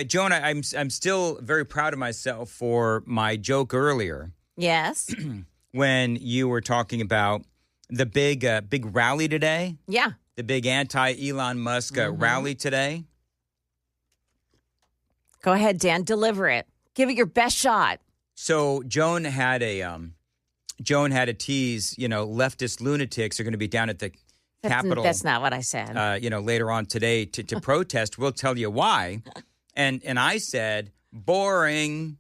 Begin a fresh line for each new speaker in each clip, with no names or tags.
Joan, I'm still very proud of myself for my joke earlier.
Yes.
When you were talking about the big rally today.
Yeah.
The big anti-Elon Musk rally today.
Go ahead, Dan. Deliver it. Give it your best shot.
So Joan had a tease. Leftist lunatics are going to be down at the Capitol.
That's not what I said.
Later on today to protest. We'll tell you why. And I said boring.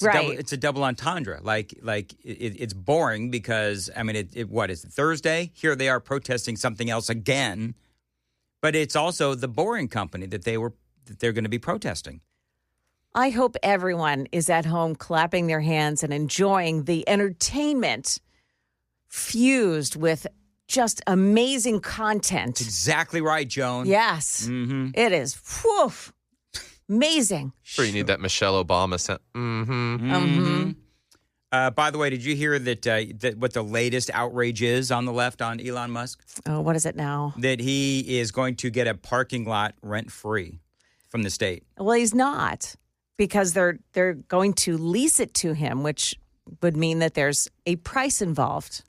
It's a double entendre. It's boring because what is it, Thursday? Here they are protesting something else again, but it's also the Boring Company that they're going to be protesting.
I hope everyone is at home clapping their hands and enjoying the entertainment fused with just amazing content.
That's exactly right, Joan.
Yes, It is. Whew. Amazing.
Sure, you need that Michelle Obama sound.
By the way, did you hear that what the latest outrage is on the left on Elon Musk?
Oh, what is it now?
That he is going to get a parking lot rent-free from the state.
Well, he's not, because they're going to lease it to him, which would mean that there's a price involved.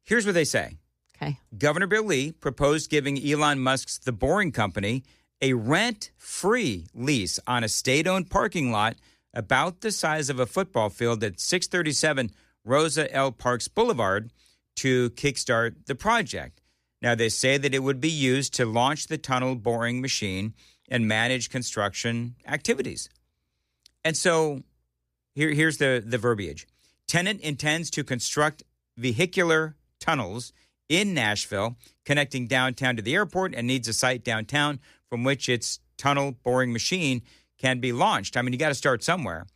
Here's what they say.
Okay.
Governor Bill Lee proposed giving Elon Musk's The Boring Company a rent-free lease on a state-owned parking lot about the size of a football field at 637 Rosa L. Parks Boulevard to kickstart the project. Now, they say that it would be used to launch the tunnel boring machine and manage construction activities. And so here's the verbiage. Tenant intends to construct vehicular tunnels in Nashville connecting downtown to the airport and needs a site downtown from which its tunnel boring machine can be launched. I mean, you got to start somewhere,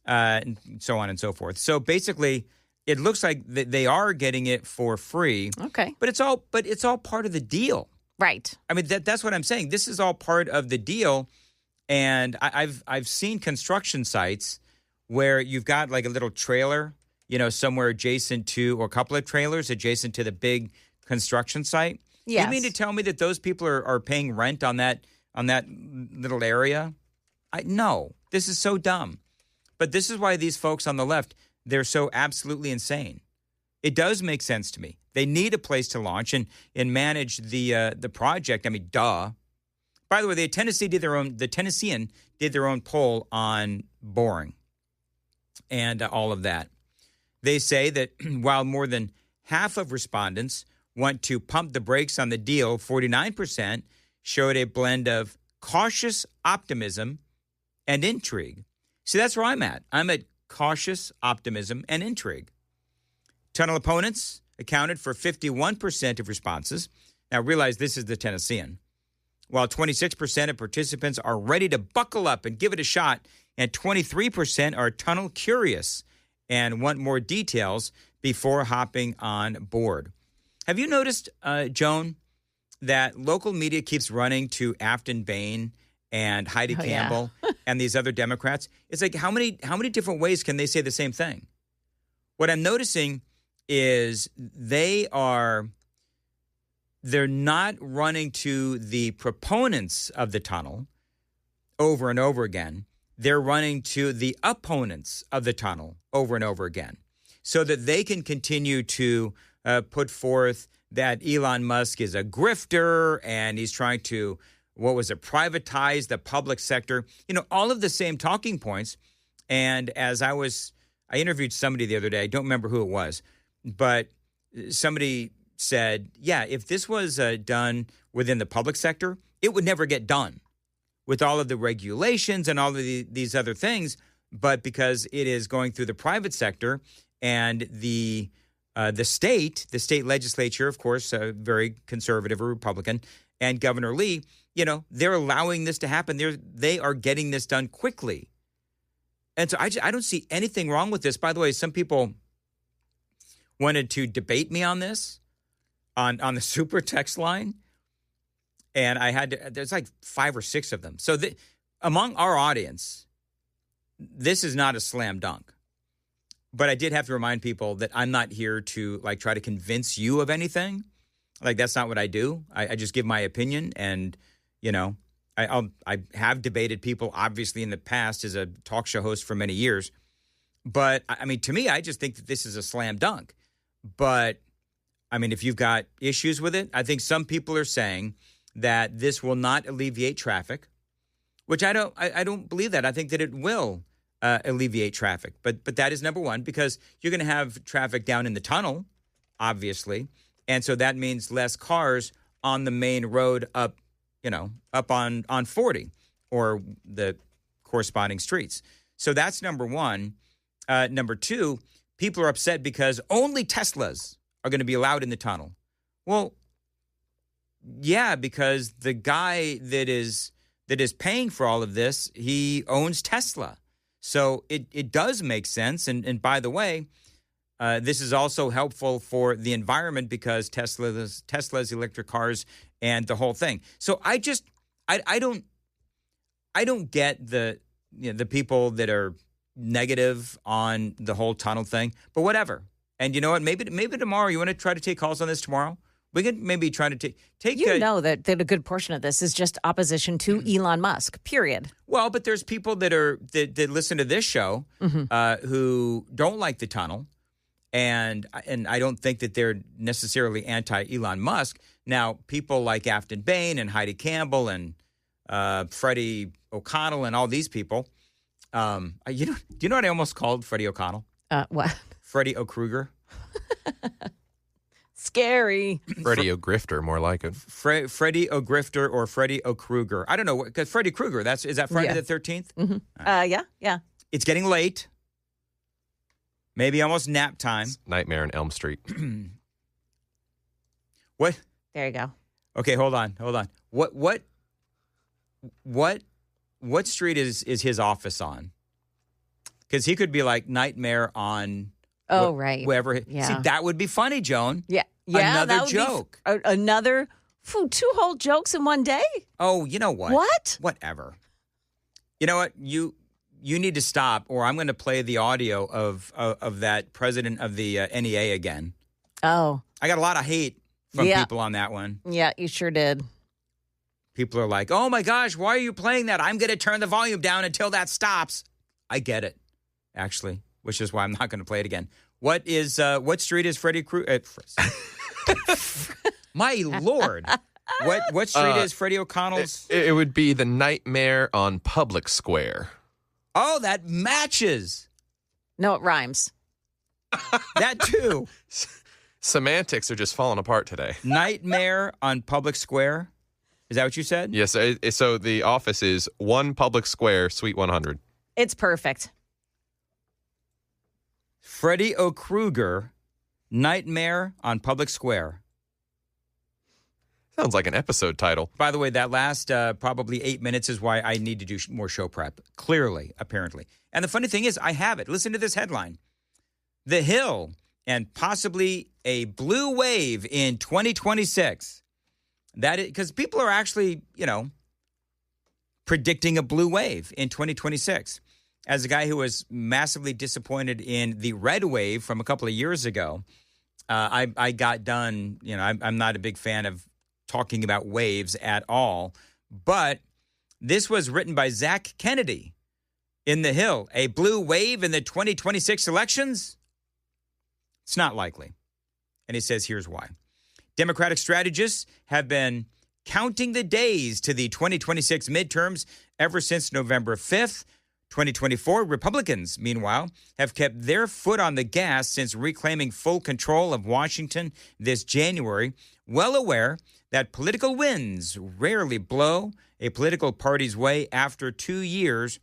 and so on and so forth. So basically, it looks like they are getting it for free.
Okay,
but it's all part of the deal,
right?
I mean, that's what I'm saying. This is all part of the deal, and I've seen construction sites where you've got like a little trailer, somewhere adjacent to, or a couple of trailers adjacent to the big construction site.
Yes.
You mean to tell me that those people are paying rent on that little area? No, this is so dumb. But this is why these folks on the left, they're so absolutely insane. It does make sense to me. They need a place to launch and manage the project. I mean, duh. By the way, the Tennessean did their own poll on boring and all of that. They say that while more than half of respondents want to pump the brakes on the deal, 49% showed a blend of cautious optimism and intrigue. See, that's where I'm at. I'm at cautious optimism and intrigue. Tunnel opponents accounted for 51% of responses. Now, realize this is the Tennessean. While 26% of participants are ready to buckle up and give it a shot, and 23% are tunnel curious and want more details before hopping on board. Have you noticed, Joan, that local media keeps running to Afton Bain and Heidi Campbell and these other Democrats? It's like, how many different ways can they say the same thing? What I'm noticing is they're not running to the proponents of the tunnel over and over again. They're running to the opponents of the tunnel over and over again so that they can continue to put forth that Elon Musk is a grifter and he's trying to, privatize the public sector. All of the same talking points. And as I interviewed somebody the other day, I don't remember who it was, but somebody said, yeah, if this was done within the public sector, it would never get done with all of the regulations and all of these other things. But because it is going through the private sector and the state legislature, of course, very conservative or Republican, and Governor Lee, they're allowing this to happen. They are getting this done quickly. And so I don't see anything wrong with this. By the way, some people wanted to debate me on this on the super text line. And there's like 5 or 6 of them. So among our audience, this is not a slam dunk. But I did have to remind people that I'm not here to try to convince you of anything. That's not what I do. I just give my opinion and, I have debated people, obviously, in the past as a talk show host for many years. But, I mean, to me, I just think that this is a slam dunk. But, I mean, if you've got issues with it, I think some people are saying that this will not alleviate traffic, which I don't believe that. I think that it will alleviate traffic. But that is number one, because you're going to have traffic down in the tunnel, obviously. And so that means less cars on the main road up on 40 or the corresponding streets. So that's number one. Number two, people are upset because only Teslas are going to be allowed in the tunnel. Well, yeah, because the guy that is paying for all of this, he owns Tesla. So it does make sense. And by the way, this is also helpful for the environment because Tesla's electric cars and the whole thing. So I don't get the people that are negative on the whole tunnel thing, but whatever. And you know what? Maybe tomorrow you want to try to take calls on this tomorrow. We can maybe try to take.
Know that a good portion of this is just opposition to Elon Musk. Period.
Well, but there's people that listen to this show who don't like the tunnel, and I don't think that they're necessarily anti-Elon Musk. Now, people like Afton Bain and Heidi Campbell and Freddie O'Connell and all these people. Do you know what I almost called Freddie O'Connell?
What?
Freddie O'Kruger.
Scary.
Freddie O'Grifter, more like it.
Freddie O'Grifter or Freddie O'Kruger. I don't know, because Freddie Krueger, is that Friday the 13th?
Mm-hmm. Yeah.
It's getting late. Maybe almost nap time.
It's Nightmare on Elm Street.
What?
There you go.
Okay, hold on. What street is his office on? Because he could be like Nightmare on...
Oh, right.
Wherever.
Yeah.
See, that would be funny, Joan.
Yeah.
Another joke.
Another 2 whole jokes in one day?
Oh, you know what?
What?
Whatever. You know what? You need to stop, or I'm going to play the audio of that president of the NEA again.
Oh.
I got a lot of hate from people on that one.
Yeah, you sure did.
People are like, oh, my gosh, why are you playing that? I'm going to turn the volume down until that stops. I get it, actually, which is why I'm not going to play it again. What street is Freddie Krueger? My Lord. What street is Freddie O'Connell's?
It would be the Nightmare on Public Square.
Oh, that matches.
No, it rhymes.
That too.
Semantics are just falling apart today.
Nightmare on Public Square. Is that what you said?
Yes. So the office is 1 Public Square, Suite 100.
It's perfect.
Freddie O'Kruger, Nightmare on Public Square.
Sounds like an episode title.
By the way, that last probably 8 minutes is why I need to do more show prep. Clearly, apparently. And the funny thing is, I have it. Listen to this headline. The Hill and possibly a blue wave in 2026. That is, because people are actually, predicting a blue wave in 2026. As a guy who was massively disappointed in the red wave from a couple of years ago, I got done. I'm not a big fan of talking about waves at all. But this was written by Zach Kennedy in The Hill. A blue wave in the 2026 elections? It's not likely. And he says, here's why. Democratic strategists have been counting the days to the 2026 midterms ever since November 5th. 2024, Republicans, meanwhile, have kept their foot on the gas since reclaiming full control of Washington this January, well aware that political winds rarely blow a political party's way after 2 years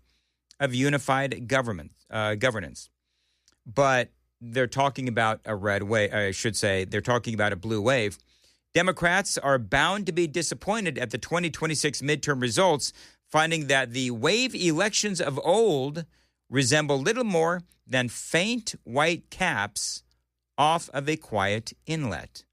of unified governance. But they're talking about a red wave. I should say they're talking about a blue wave. Democrats are bound to be disappointed at the 2026 midterm results, finding that the wave elections of old resemble little more than faint white caps off of a quiet inlet.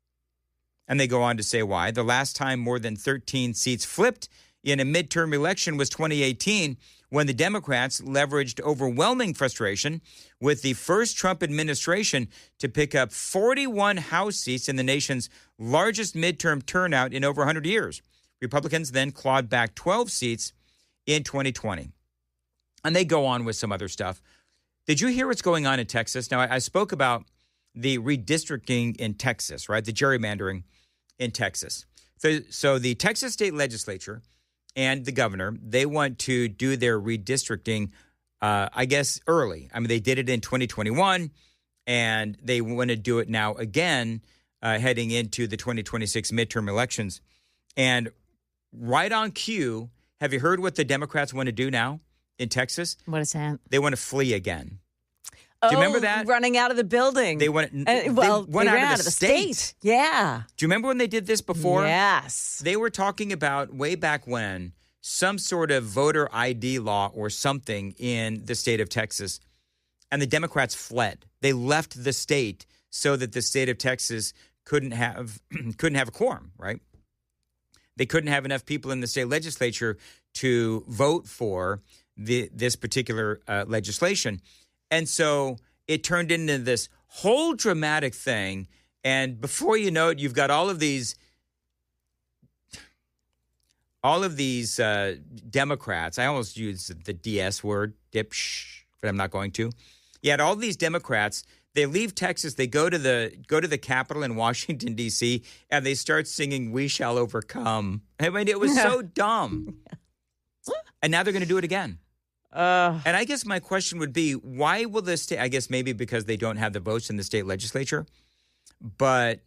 And they go on to say why. The last time more than 13 seats flipped in a midterm election was 2018, when the Democrats leveraged overwhelming frustration with the first Trump administration to pick up 41 House seats in the nation's largest midterm turnout in over 100 years. Republicans then clawed back 12 seats in 2020. And they go on with some other stuff. Did you hear what's going on in Texas? Now, I spoke about the redistricting in Texas, right? The gerrymandering in Texas. So the Texas state legislature and the governor, they want to do their redistricting, I guess, early. I mean, they did it in 2021, and they want to do it now again, heading into the 2026 midterm elections. And right on cue, have you heard what the Democrats want to do now in Texas?
What is that?
They want to flee again. Do you remember that?
Running out of the building.
They went,
they ran out of the state. Yeah.
Do you remember when they did this before?
Yes.
They were talking about way back when some sort of voter ID law or something in the state of Texas, and the Democrats fled. They left the state so that the state of Texas couldn't have a quorum, right? They couldn't have enough people in the state legislature to vote for this particular legislation. And so it turned into this whole dramatic thing. And before you know it, you've got all of these Democrats. I almost used the DS word, dipsh, but I'm not going to. You had all these Democrats. They leave Texas. They go to the Capitol in Washington, D.C., and they start singing "We Shall Overcome." I mean, it was so dumb. And now they're going to do it again. And I guess my question would be, why will the state, I guess maybe because they don't have the votes in the state legislature, but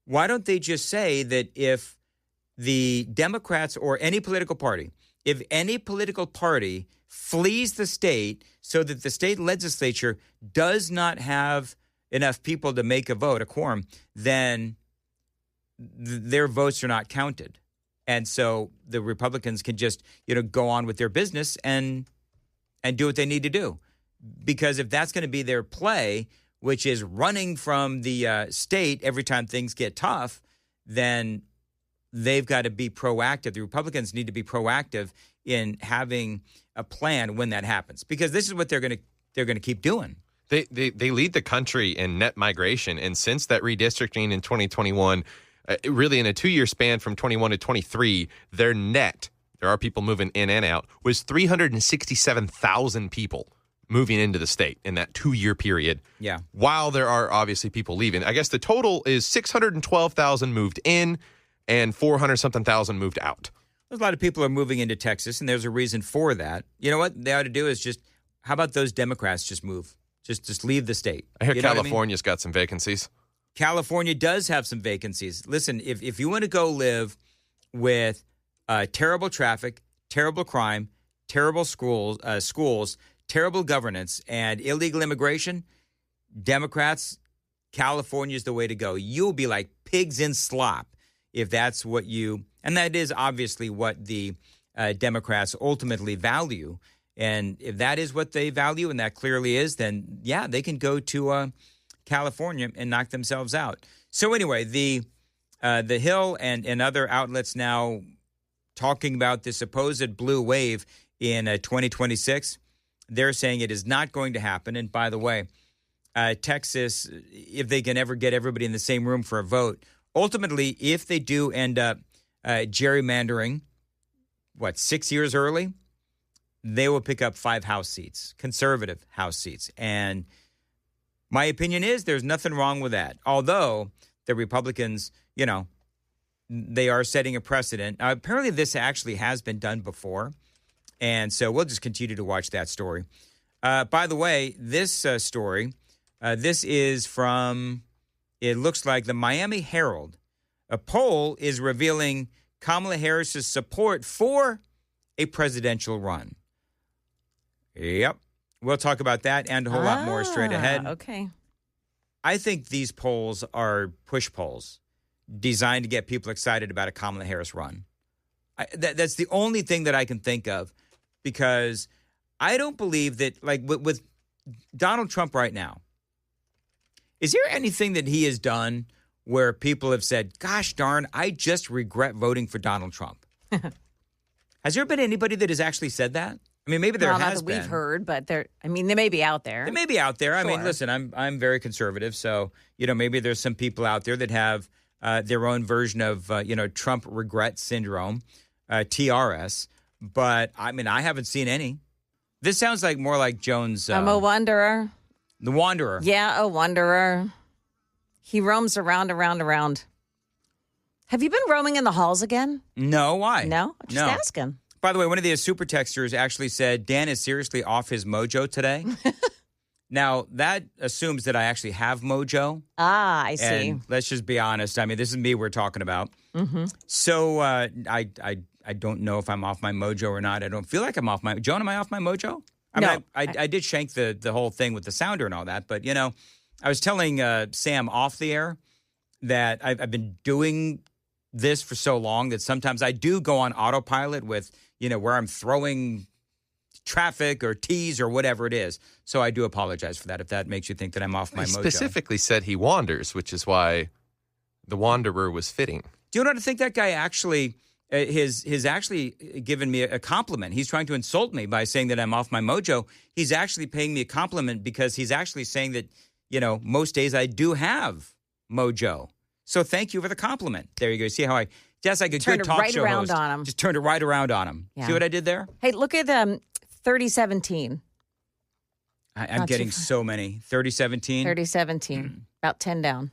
why don't they just say that if the Democrats or any political party, if any political party flees the state so that the state legislature does not have enough people to make a vote, a quorum, then their votes are not counted. And so the Republicans can just, go on with their business and do what they need to do. Because if that's going to be their play, which is running from the state every time things get tough, then they've got to be proactive. The Republicans need to be proactive in having a plan when that happens, because this is what they're going to keep doing.
They lead the country in net migration, and since that redistricting in 2021, really in a 2-year span from 21 to 23, their net, there are people moving in and out, was 367,000 people moving into the state in that 2-year period.
Yeah.
While there are obviously people leaving. I guess the total is 612,000 moved in and 400-something thousand moved out.
There's a lot of people are moving into Texas, and there's a reason for that. You know what they ought to do is just, how about those Democrats just move? Just leave the state.
I hear California's got some vacancies.
California does have some vacancies. Listen, if you want to go live with terrible traffic, terrible crime, terrible schools, terrible governance, and illegal immigration, Democrats, California is the way to go. You'll be like pigs in slop if that's what you, and that is obviously what the Democrats ultimately value. And if that is what they value, and that clearly is, then yeah, they can go to California and knock themselves out. So anyway, the Hill and other outlets now talking about the supposed blue wave in 2026. They're saying it is not going to happen. And by the way, Texas, if they can ever get everybody in the same room for a vote, ultimately, if they do end up gerrymandering, 6 years early, they will pick up 5 House seats, conservative House seats. And my opinion is there's nothing wrong with that. Although the Republicans, they are setting a precedent. Apparently this actually has been done before. And so we'll just continue to watch that story. By the way, this story, this is from, it looks like the Miami Herald. A poll is revealing Kamala Harris's support for a presidential run. Yep. We'll talk about that and a whole lot more straight ahead.
Okay.
I think these polls are push polls designed to get people excited about a Kamala Harris run. That's the only thing that I can think of, because I don't believe that, like with Donald Trump right now, is there anything that he has done where people have said, gosh darn, I just regret voting for Donald Trump? Has there been anybody that has actually said that? I mean, maybe there has
not that
been.
We've heard, but they may be out there.
They may be out there.
Sure.
I mean, listen, I'm very conservative, so maybe there's some people out there that have their own version of, Trump regret syndrome, TRS. But, I mean, I haven't seen any. This sounds like more like Jones.
I'm a wanderer.
The Wanderer.
Yeah, a wanderer. He roams around. Have you been roaming in the halls again?
No, why?
No? Just asking.
By the way, one of the super texters actually said, Dan is seriously off his mojo today. Now, that assumes that I actually have mojo.
Ah, I see.
And let's just be honest. I mean, this is me we're talking about.
Mm-hmm.
So I don't know if I'm off my mojo or not. I don't feel like I'm off my... Joan, am I off my mojo?
No.
I did shank the whole thing with the sounder and all that. But, I was telling Sam off the air that I've been doing this for so long that sometimes I do go on autopilot with, where I'm throwing traffic or teas or whatever it is. So I do apologize for that if that makes you think that I'm off my mojo.
He specifically said he wanders, which is why the Wanderer was fitting.
Do you know what I think that guy actually has actually given me a compliment? He's trying to insult me by saying that I'm off my mojo. He's actually paying me a compliment because he's actually saying that, most days I do have mojo. So thank you for the compliment. There you go. See how I just like a good talk show host.
On him.
Just turned it right around on him.
Yeah.
See what I did there?
Hey, look at 3017.
I'm getting so many. 3017?
3017. About 10 down.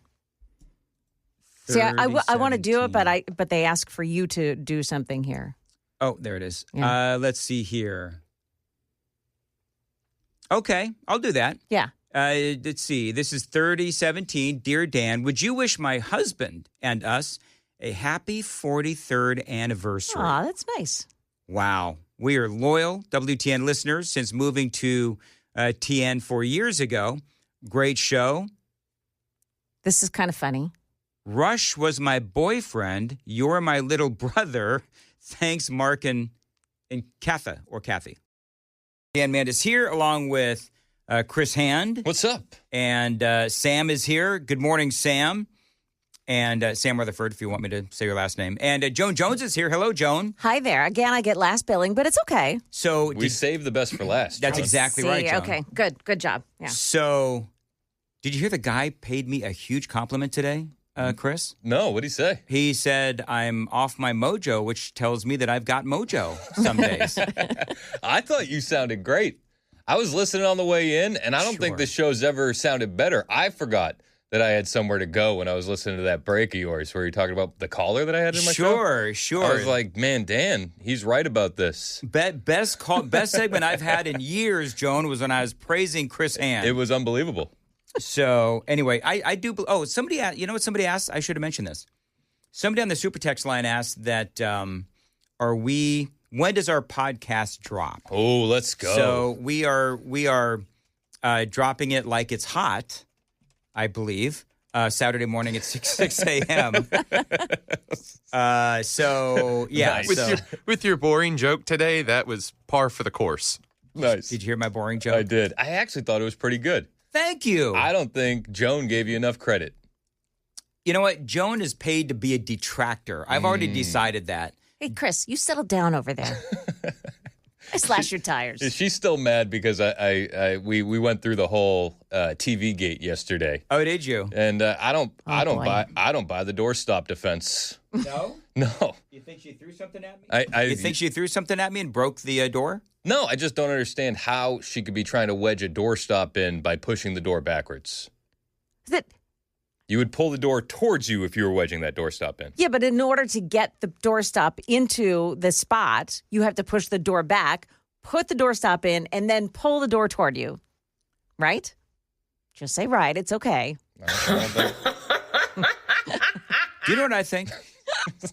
See, I want to do it, but they ask for you to do something here.
Oh, there it is.
Yeah.
Let's see here. Okay, I'll do that.
Yeah.
Let's see. This is 3017. Dear Dan, would you wish my husband and us a happy 43rd anniversary?
Aw, that's nice.
Wow. We are loyal WTN listeners since moving to TN 4 years ago. Great show.
This is kind of funny.
Rush was my boyfriend. You're my little brother. Thanks, Mark and Kathy. Dan Mandis here along with Chris Hand.
What's up?
And Sam is here. Good morning, Sam. And Sam Rutherford, if you want me to say your last name. And Joan Jones is here. Hello, Joan.
Hi there. Again, I get last billing, but it's okay.
So
we saved the best for last.
That's exactly right, Joan.
Okay, good job. Yeah.
So did you hear the guy paid me a huge compliment today, Chris?
No, what'd he say?
He said, I'm off my mojo, which tells me that I've got mojo some days.
I thought you sounded great. I was listening on the way in, and I don't think the show's ever sounded better. I forgot that I had somewhere to go when I was listening to that break of yours where you're talking about the caller that I had in my show.
Sure.
I was like, man, Dan, he's right about this.
Best segment I've had in years, Joan, was when I was praising Chris Hand.
It was unbelievable.
So anyway, I do. Oh, somebody asked, you know what somebody asked? I should have mentioned this. Somebody on the super text line asked that, when does our podcast drop?
Oh, let's go.
So we are dropping it like it's hot, I believe, Saturday morning at 6 a.m. So, yeah.
Nice.
With your boring joke today, that was par for the course.
Nice.
Did you hear my boring joke?
I did. I actually thought it was pretty good.
Thank you.
I don't think Joan gave you enough credit.
You know what? Joan is paid to be a detractor. I've already decided that.
Hey, Chris, you settle down over there. I slash your tires.
She's still mad because we went through the whole TV gate yesterday.
Oh, did you?
And I don't buy the doorstop defense.
No?
No.
You think she threw something at me? You think she threw something at me and broke the door?
No, I just don't understand how she could be trying to wedge a doorstop in by pushing the door backwards. You would pull the door towards you if you were wedging that doorstop in.
Yeah, but in order to get the doorstop into the spot, you have to push the door back, put the doorstop in, and then pull the door toward you. Right? Just say right. It's okay.
Do you know what I think?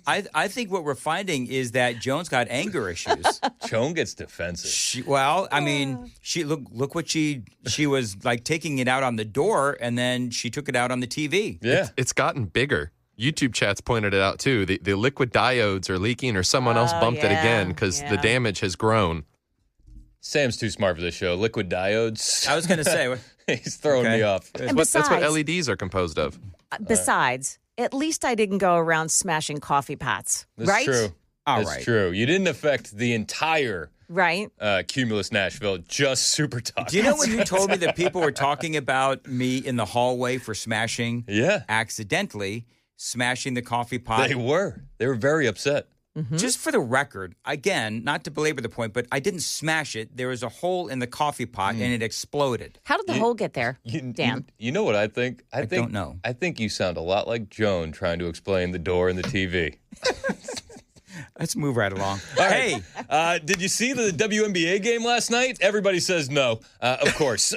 I think what we're finding is that Joan's got anger issues.
Joan gets defensive.
She look what she was like taking it out on the door, and then she took it out on the TV.
Yeah,
it's gotten bigger. YouTube chats pointed it out too. The liquid diodes are leaking, or someone else bumped it again because the damage has grown.
Sam's too smart for this show. Liquid diodes.
I was going to say
he's throwing me off.
That's what LEDs are composed of.
Besides. At least I didn't go around smashing coffee pots, right?
That's true.
All
That's true. You didn't affect the entire Cumulus Nashville, just Super Talk.
Do you know when you told me that people were talking about me in the hallway for smashing
accidentally?
smashing the coffee pot.
They were very upset.
Just for the record, again, not to belabor the point, but I didn't smash it. There was a hole in the coffee pot and it exploded.
How did the hole get there, Dan?
You know what I think? I
don't know.
I think you sound a lot like Joan trying to explain the door and the TV.
Let's move right along.
Hey, did you see the WNBA game last night? Everybody says no. Of course.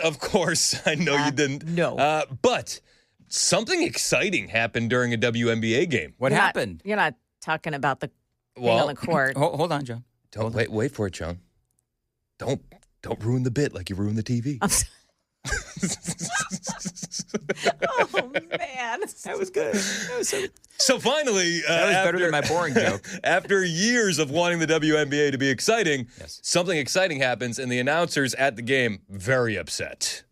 I know you didn't.
No.
But something exciting happened during a WNBA game.
What happened?
You're not talking about the thing on the court.
Hold on, John.
Don't wait for it, John. Don't ruin the bit like you ruined the TV.
Oh, man.
That was good.
So finally,
that was better than my boring joke.
After years of wanting the WNBA to be exciting, something exciting happens, and the announcers at the game very upset.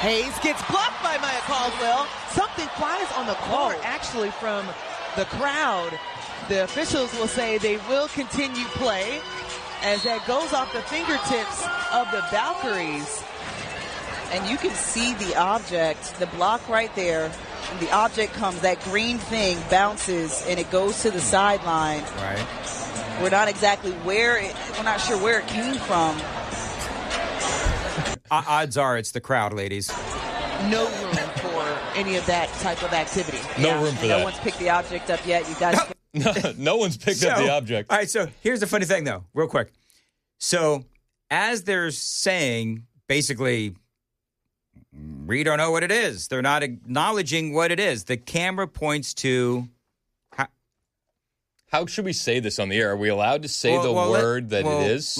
Hayes gets blocked by Maya Caldwell. Something flies on the court, actually, from the crowd. The officials will say they will continue play as that goes off the fingertips of the Valkyries.
And you can see the object, the block right there. And the object comes, that green thing bounces, and it goes to the sideline.
Right.
We're not exactly we're not sure where it came from.
Odds are it's the crowd, ladies.
No room for any of that type of activity.
No room for that.
No one's picked the object up yet. You got to.
No one's picked up the object.
All right, so here's the funny thing, though, real quick. So as they're saying, basically, we don't know what it is. They're not acknowledging what it is. The camera points to...
How should we say this on the air? Are we allowed to say the word that it is?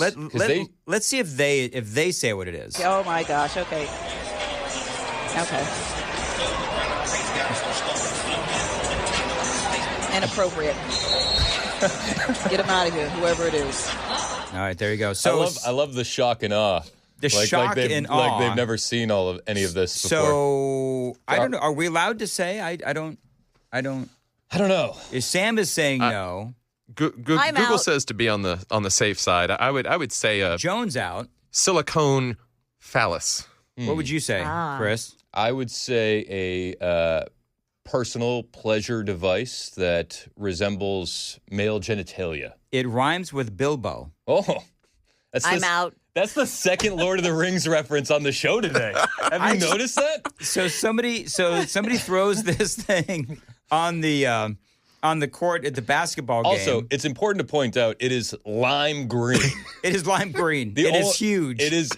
Let's see if they say what it is.
Oh, my gosh. Okay. Inappropriate. Get him out of here, whoever it is.
All right, there you go. So
I love the shock and awe.
The shock and awe.
Like they've never seen any of this before.
So I don't know. Are we allowed to say? I don't
know.
If Sam is saying no.
Google
out.
says to be on the safe side. I would say
Jones out.
Silicone phallus.
What would you say, Chris?
I would say a personal pleasure device that resembles male genitalia.
It rhymes with Bilbo.
Oh,
I'm out.
That's the second Lord of the Rings reference on the show today. Have you noticed that?
So somebody throws this thing on the court at the basketball game.
Also, it's important to point out it is lime green.
It is lime green. It is huge.
It's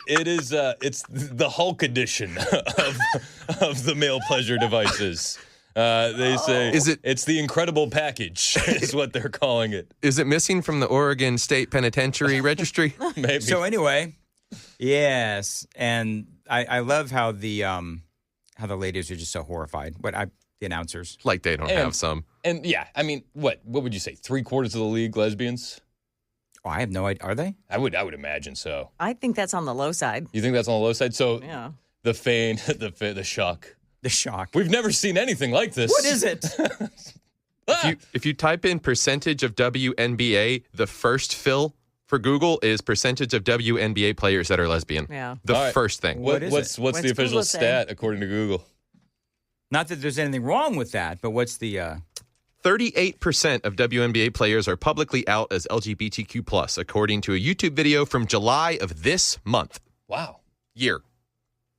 the Hulk edition of the male pleasure devices. They say it's the incredible package is what they're calling it.
Is it missing from the Oregon State Penitentiary Registry?
Maybe.
So anyway, yes, and I love how the ladies are just so horrified. The announcers
Like they don't have some.
And yeah, I mean, what would you say? 3/4 of the league lesbians?
Oh, I have no idea. Are they?
I would imagine so.
I think that's on the low side.
You think that's on the low side? So
Yeah.
the feign, the shock.
The shock.
We've never seen anything like this.
What is it?
If you type in percentage of WNBA, the first fill for Google is percentage of WNBA players that are lesbian.
Yeah.
The
All right.
first thing.
What's the official
Google say?
stat according to Google?
Not that there's anything wrong with that, but what's the
38% of WNBA players are publicly out as LGBTQ+, according to a YouTube video from July of this month.
Wow.
Year.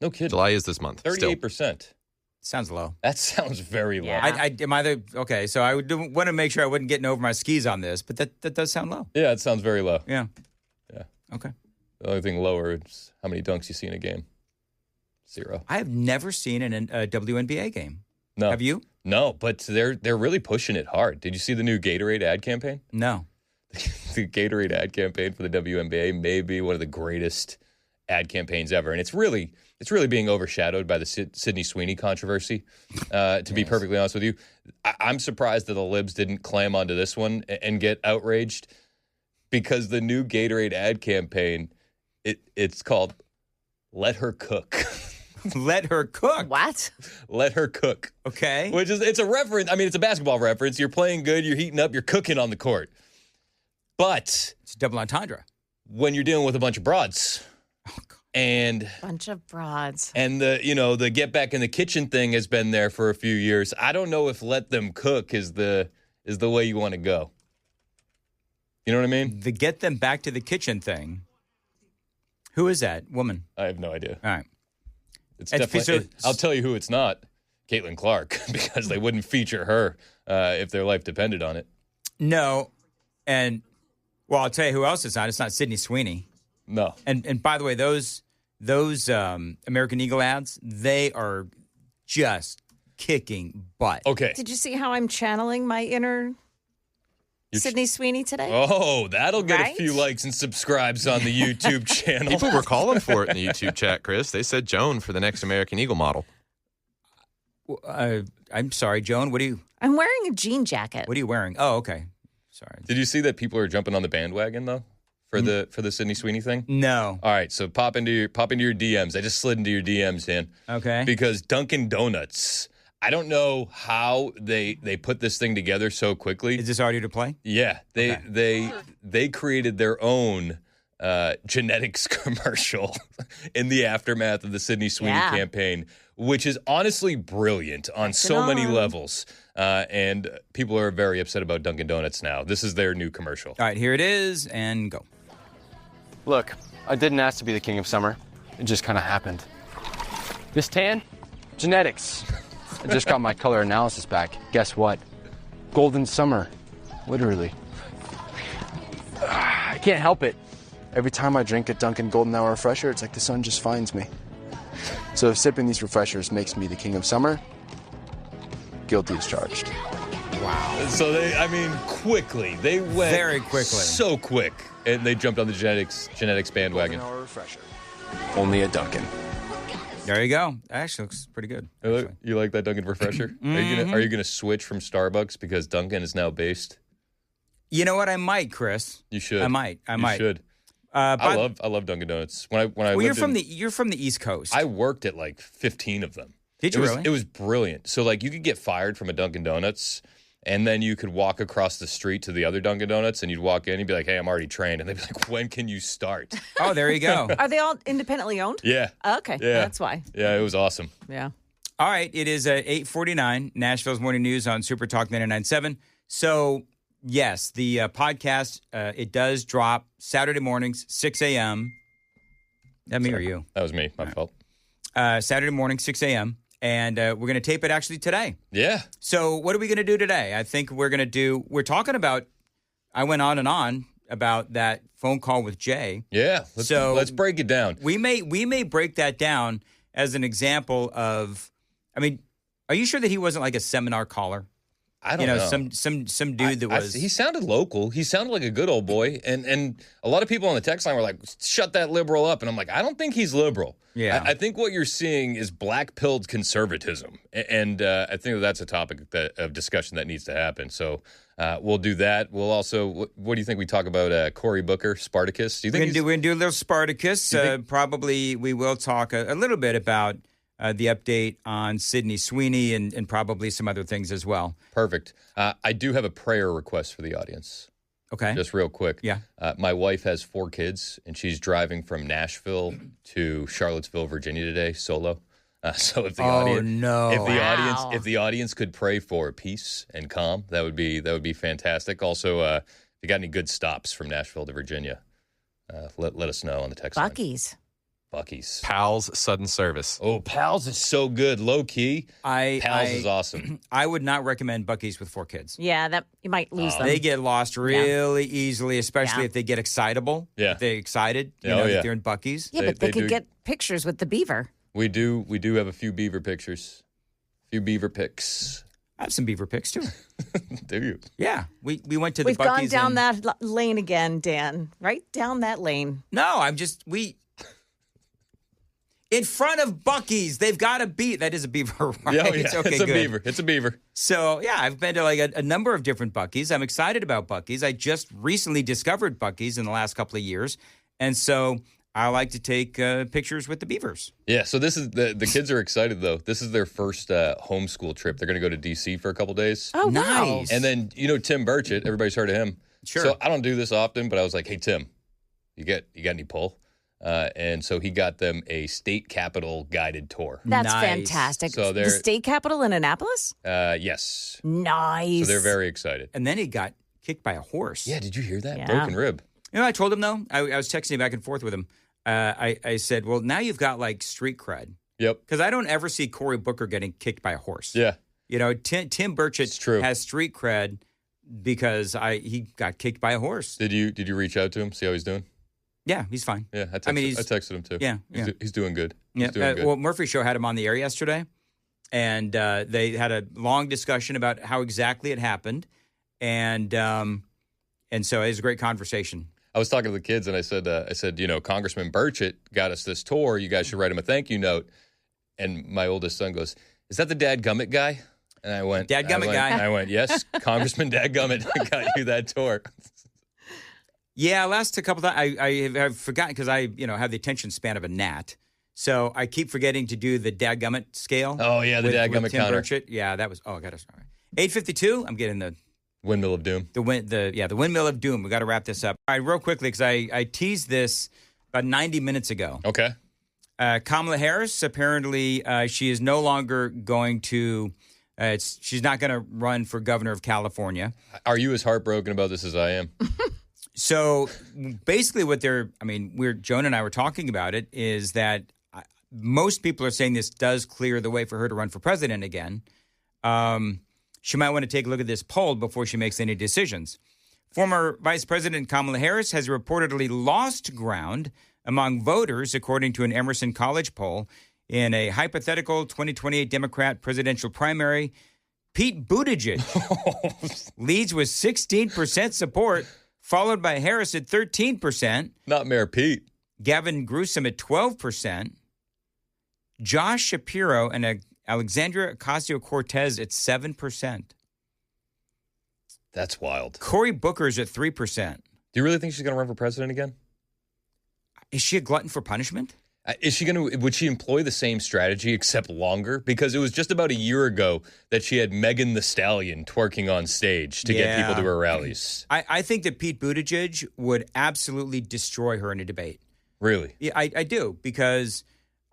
No kidding.
July is this month.
38%.
sounds low?
That sounds very low.
Yeah.
Okay, so I would want to make sure I wasn't getting over my skis on this, but that does sound low.
Yeah, it sounds very low.
Yeah.
Yeah.
Okay.
The only thing lower is how many dunks you see in a game. 0.
I have never seen a WNBA game.
No.
Have you?
No, but they're really pushing it hard. Did you see the new Gatorade ad campaign?
No.
The Gatorade ad campaign for the WNBA may be one of the greatest ad campaigns ever, and it's really being overshadowed by the Sydney Sweeney controversy. To be perfectly honest with you, I'm surprised that the Libs didn't clam onto this one and get outraged, because the new Gatorade ad campaign, it's called "Let Her Cook."
Let her cook.
What?
Let her cook.
Okay.
Which is, it's a reference. I mean, it's a basketball reference. You're playing good. You're heating up. You're cooking on the court. But
It's a double entendre.
when you're dealing with a bunch of broads And
bunch of broads.
And the get back in the kitchen thing has been there for a few years. I don't know if let them cook is the way you want to go. You know what I mean?
The get them back to the kitchen thing. Who is that woman?
I have no idea.
All right.
It's definitely. I'll tell you who it's not. Caitlin Clark, because they wouldn't feature her if their life depended on it.
No, and well, I'll tell you who else it's not. It's not Sydney Sweeney.
No.
And by the way, those American Eagle ads, they are just kicking butt.
Okay.
Did you see how I'm channeling my inner Sydney Sweeney today?
Oh, that'll get a few likes and subscribes on the YouTube channel.
People were calling for it in the YouTube chat, Chris. They said Joan for the next American Eagle model.
I'm sorry, Joan.
I'm wearing a jean jacket.
What are you wearing? Oh, okay. Sorry.
Did you see that people are jumping on the bandwagon though for the Sydney Sweeney thing?
No.
All right, so pop into your DMs. I just slid into your DMs, Dan.
Okay.
Because Dunkin' Donuts, I don't know how they put this thing together so quickly.
Is this already to play?
Yeah, they created their own genetics commercial in the aftermath of the Sydney Sweeney campaign, which is honestly brilliant on so many levels. And people are very upset about Dunkin' Donuts now. This is their new commercial.
All right, here it is, and go.
Look, I didn't ask to be the king of summer. It just kind of happened. This tan? Genetics. I just got my color analysis back. Guess what? Golden summer. Literally. I can't help it. Every time I drink a Dunkin' Golden Hour refresher, it's like the sun just finds me. So if sipping these refreshers makes me the king of summer, guilty as charged.
Wow. So they went
very quickly.
So quick. And they jumped on the genetics bandwagon.
Golden Hour refresher. Only a Dunkin'.
There you go. That actually looks pretty good.
You like that Dunkin' refresher?
Mm-hmm.
Are you gonna switch from Starbucks because Dunkin' is now based?
You know what? I might, Chris.
You should.
I might.
You should. I love Dunkin' Donuts. When I
you're from the East Coast.
I worked at like 15 of them.
Did you really?
It was brilliant. So like you could get fired from a Dunkin' Donuts, and then you could walk across the street to the other Dunkin' Donuts, and you'd walk in, and you'd be like, "Hey, I'm already trained," and they'd be like, "When can you start?"
Oh, there you go.
Are they all independently owned?
Yeah.
Okay.
Yeah.
That's why.
Yeah, it was awesome.
Yeah.
All right. It is 8:49. Nashville's Morning News on Super Talk 99.7. So yes, the podcast it does drop Saturday mornings 6 a.m. That me or you?
That was me. My fault.
Saturday morning 6 a.m. And we're going to tape it actually today.
Yeah.
So what are we going to do today? I think we're talking about, I went on and on about that phone call with Jay.
Yeah. Let's break it down.
We may break that down as an example of, are you sure that he wasn't like a seminar caller?
I don't know.
Some dude that was.
He sounded local. He sounded like a good old boy. And a lot of people on the text line were like, shut that liberal up. And I'm like, I don't think he's liberal.
Yeah.
I think what you're seeing is black-pilled conservatism. And I think that's a topic of discussion that needs to happen. So we'll do that. We'll also, what do you think we talk about Cory Booker, Spartacus? Do you think
we're going to do a little Spartacus. Probably we will talk a little bit about the update on Sydney Sweeney and probably some other things as well.
Perfect. I do have a prayer request for the audience.
Okay.
Just real quick.
Yeah.
My wife has 4 kids, and she's driving from Nashville to Charlottesville, Virginia today, solo. So if the if the audience could pray for peace and calm, that would be fantastic. Also, if you got any good stops from Nashville to Virginia, let us know on the text line. Buc-ee's.
Pal's Sudden Service.
Oh, Pal's is so good. Low key. Pal's is awesome.
I would not recommend Buc-ee's with 4 kids.
Yeah, that you might lose them.
They get lost really easily, especially if they get excitable.
Yeah.
If they're excited, that they're in Buc-ee's.
Yeah, but they could get pictures with the beaver.
We do have a few beaver pictures. A few beaver pics.
I have some beaver pics too.
Do you?
Yeah. We went to the
We've
Buc-ee's.
We've gone down that lane again, Dan. Right down that lane.
No, in front of Buc-ee's, they've got a beaver. That is a beaver, right?
Yeah,
It's okay,
it's a
good.
beaver. It's a beaver.
So, yeah, I've been to like a number of different Buc-ee's. I'm excited about Buc-ee's. I just recently discovered Buc-ee's in the last couple of years. And so I like to take pictures with the beavers.
Yeah, so this is the kids are excited, though. This is their first homeschool trip. They're going to go to D.C. for a couple days.
Oh,
nice.
And then, Tim Burchett, everybody's heard of him.
Sure.
So I don't do this often, but I was like, hey, Tim, you got any pull? And so he got them a state capitol guided tour.
That's
Nice.
fantastic.
So
the state capitol in Annapolis?
Yes.
Nice.
So they're very excited.
And then he got kicked by a horse.
Yeah, did you hear that?
Yeah.
Broken rib.
You know, I told him, though, I was texting back and forth with him. I said, well, now you've got, like, street cred.
Yep.
Because I don't ever see Cory Booker getting kicked by a horse.
Yeah.
You know, Tim Burchett
It's true.
has street cred because he got kicked by a horse.
Did you reach out to him, see how he's doing?
Yeah, he's fine.
Yeah, I
mean,
texted him too.
Yeah,
He's doing good.
Yeah.
He's doing good.
Well, Murphy Show had him on the air yesterday, and they had a long discussion about how exactly it happened, and so it was a great conversation.
I was talking to the kids, and I said, you know, Congressman Burchett got us this tour. You guys should write him a thank you note. And my oldest son goes, "Is that the Dadgummit guy?" And I went,
Dadgummit guy.
I went, yes, Congressman Dadgummit got you that tour.
Yeah, last a couple times I have forgotten because I have the attention span of a gnat, so I keep forgetting to do the Dadgummit scale.
Oh yeah, the Dadgummit
with Tim
counter.
Burchett. Yeah, that was. Oh, I got to. 8:52. I'm getting the
Windmill of Doom.
the windmill of doom. We got to wrap this up. All right, real quickly because I teased this about 90 minutes ago.
Okay.
Kamala Harris apparently she is no longer going to. She's not going to run for governor of California.
Are you as heartbroken about this as I am?
So basically, Joan and I were talking about it, is that most people are saying this does clear the way for her to run for president again. She might want to take a look at this poll before she makes any decisions. Former Vice President Kamala Harris has reportedly lost ground among voters, according to an Emerson College poll, in a hypothetical 2028 Democrat presidential primary. Pete Buttigieg leads with 16% support, followed by Harris at 13%.
Not Mayor Pete.
Gavin Newsom at 12%. Josh Shapiro and Alexandria Ocasio-Cortez at 7%.
That's wild.
Cory Booker's at 3%.
Do you really think she's going to run for president again?
Is she a glutton for punishment?
Would she employ the same strategy except longer? Because it was just about a year ago that she had Megan Thee Stallion twerking on stage to get people to her rallies.
I think that Pete Buttigieg would absolutely destroy her in a debate.
Really?
Yeah, I do, because,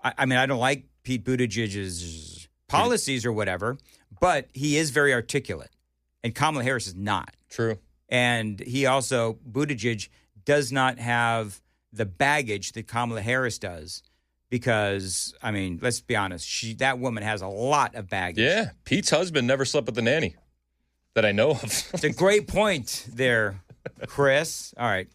I don't like Pete Buttigieg's policies or whatever, but he is very articulate, and Kamala Harris is not.
True.
And Buttigieg does not have the baggage that Kamala Harris does, because, let's be honest, that woman has a lot of baggage.
Yeah, Pete's husband never slept with the nanny that I know of.
It's a great point there, Chris. All right.